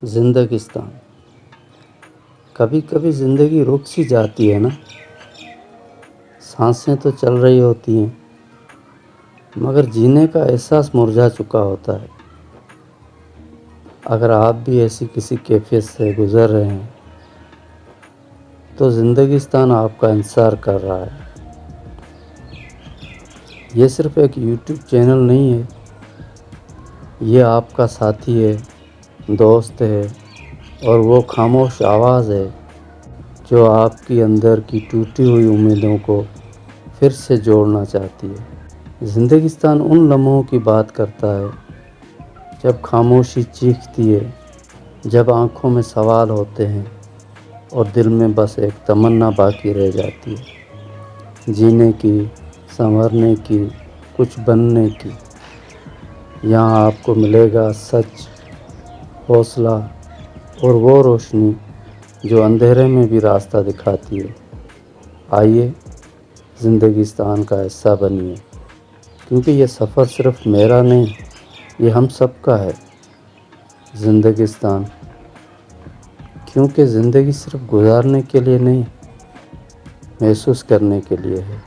زندگستان کبھی کبھی زندگی رک سی جاتی ہے نا، سانسیں تو چل رہی ہوتی ہیں مگر جینے کا احساس مرجھا چکا ہوتا ہے۔ اگر آپ بھی ایسی کسی کیفیت سے گزر رہے ہیں تو زندگستان آپ کا انتظار کر رہا ہے۔ یہ صرف ایک یوٹیوب چینل نہیں ہے، یہ آپ کا ساتھی ہے، دوست ہے اور وہ خاموش آواز ہے جو آپ کی اندر کی ٹوٹی ہوئی امیدوں کو پھر سے جوڑنا چاہتی ہے۔ زندگستان ان لمحوں کی بات کرتا ہے جب خاموشی چیختی ہے، جب آنکھوں میں سوال ہوتے ہیں اور دل میں بس ایک تمنا باقی رہ جاتی ہے، جینے کی، سنورنے کی، کچھ بننے کی۔ یہاں آپ کو ملے گا سچ، حوصلہ اور وہ روشنی جو اندھیرے میں بھی راستہ دکھاتی ہے۔ آئیے زندگستان کا حصہ بنیے، کیونکہ یہ سفر صرف میرا نہیں، یہ ہم سب کا ہے۔ زندگستان، کیونکہ زندگی صرف گزارنے کے لیے نہیں، محسوس کرنے کے لیے ہے۔